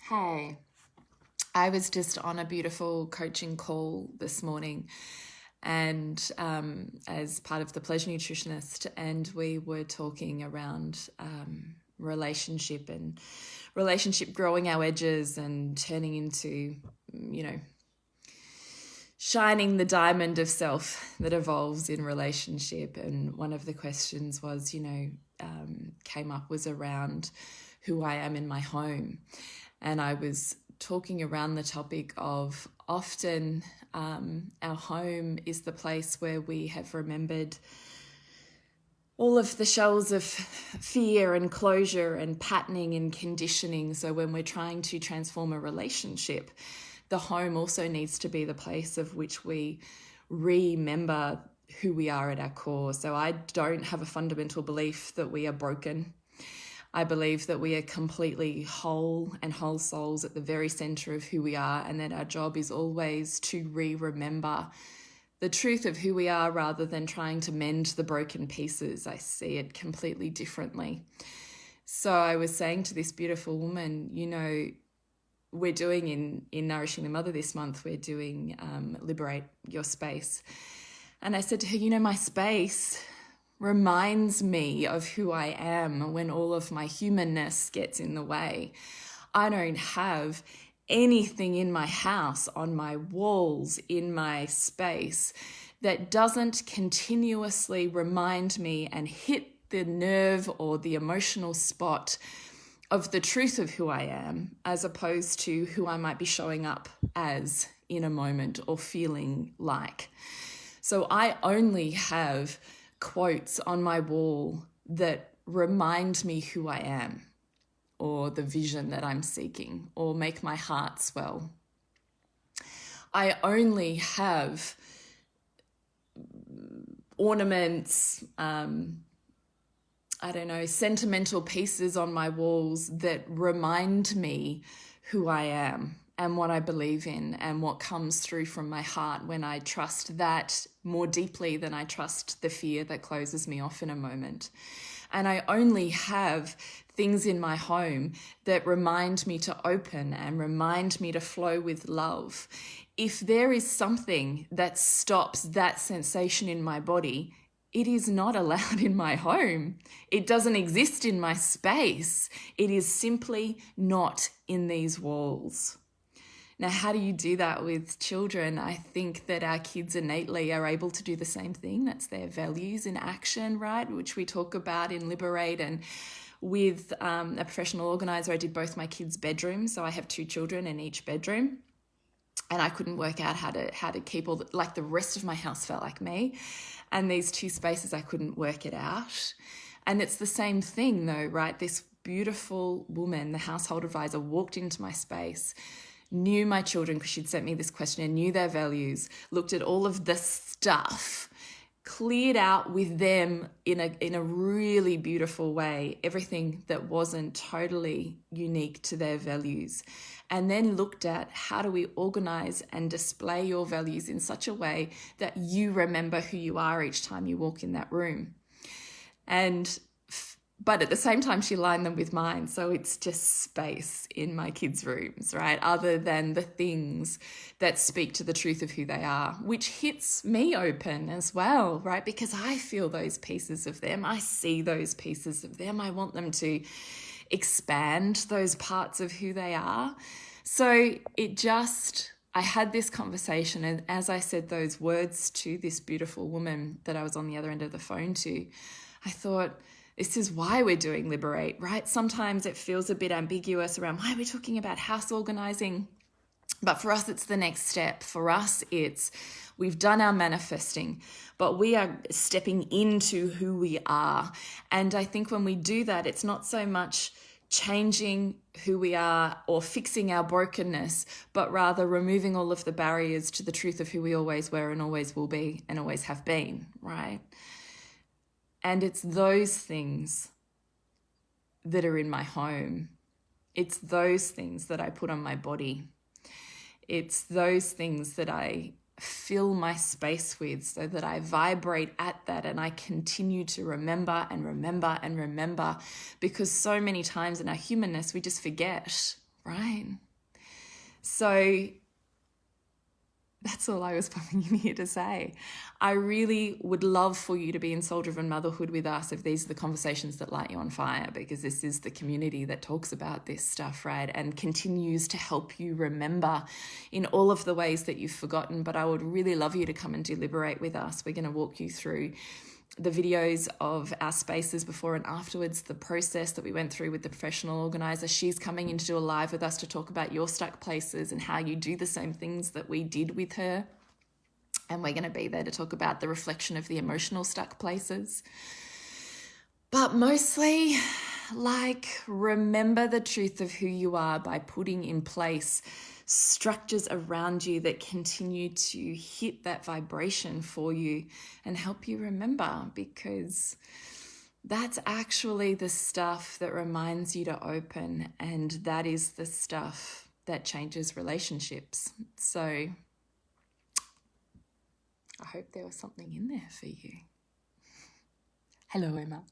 Hey, I was just on a beautiful coaching call this morning and as part of the Pleasure Nutritionist, and we were talking around relationship and relationship growing our edges and turning into, shining the diamond of self that evolves in relationship. And one of the questions was, came up was around who I am in my home. And I was talking around the topic of often our home is the place where we have remembered all of the shells of fear and closure and patterning and conditioning. So when we're trying to transform a relationship, the home also needs to be the place of which we remember who we are at our core. So I don't have a fundamental belief that we are broken. I believe that we are completely whole and whole souls at the very center of who we are, and that our job is always to remember the truth of who we are rather than trying to mend the broken pieces. I see it completely differently. So I was saying to this beautiful woman, we're doing in Nourishing the Mother this month, we're doing Liberate Your Space. And I said to her, my space reminds me of who I am when all of my humanness gets in the way. I don't have anything in my house, on my walls, in my space that doesn't continuously remind me and hit the nerve or the emotional spot of the truth of who I am, as opposed to who I might be showing up as in a moment or feeling like. So I only have quotes on my wall that remind me who I am, or the vision that I'm seeking, or make my heart swell. I only have ornaments, sentimental pieces on my walls that remind me who I am and what I believe in and what comes through from my heart when I trust that more deeply than I trust the fear that closes me off in a moment. And I only have things in my home that remind me to open and remind me to flow with love. If there is something that stops that sensation in my body, it is not allowed in my home. It doesn't exist in my space. It is simply not in these walls. Now, how do you do that with children? I think that our kids innately are able to do the same thing. That's their values in action, right? Which we talk about in Liberate. And with a professional organizer, I did both my kids' bedrooms. So I have 2 children in each bedroom. And I couldn't work out how to keep all the rest of my house felt like me. And these 2 spaces, I couldn't work it out. And it's the same thing though, right? This beautiful woman, the household advisor, walked into my space, knew my children because she'd sent me this questionnaire, knew their values, looked at all of this stuff, cleared out with them in a really beautiful way everything that wasn't totally unique to their values, and then looked at how do we organize and display your values in such a way that you remember who you are each time you walk in that room. But at the same time, she lined them with mine. So it's just space in my kids' rooms, right? Other than the things that speak to the truth of who they are, which hits me open as well, right? Because I feel those pieces of them. I see those pieces of them. I want them to expand those parts of who they are. So I had this conversation, and as I said those words to this beautiful woman that I was on the other end of the phone to, I thought, this is why we're doing Liberate, right? Sometimes it feels a bit ambiguous around why we're talking about house organizing. But for us, it's the next step. For us, we've done our manifesting, but we are stepping into who we are. And I think when we do that, it's not so much changing who we are or fixing our brokenness, but rather removing all of the barriers to the truth of who we always were and always will be and always have been, right? And it's those things that are in my home. It's those things that I put on my body. It's those things that I fill my space with so that I vibrate at that and I continue to remember and remember and remember, because so many times in our humanness, we just forget, right? So that's all I was popping in here to say. I really would love for you to be in soul-driven motherhood with us if these are the conversations that light you on fire, because this is the community that talks about this stuff, right? And continues to help you remember in all of the ways that you've forgotten. But I would really love you to come and deliberate with us. We're going to walk you through the videos of our spaces before and afterwards, the process that we went through with the professional organizer. She's coming in to do a live with us to talk about your stuck places and how you do the same things that we did with her. And we're going to be there to talk about the reflection of the emotional stuck places. But mostly, remember the truth of who you are by putting in place structures around you that continue to hit that vibration for you and help you remember, because that's actually the stuff that reminds you to open, and that is the stuff that changes relationships. So I hope there was something in there for you. Hello, Emma.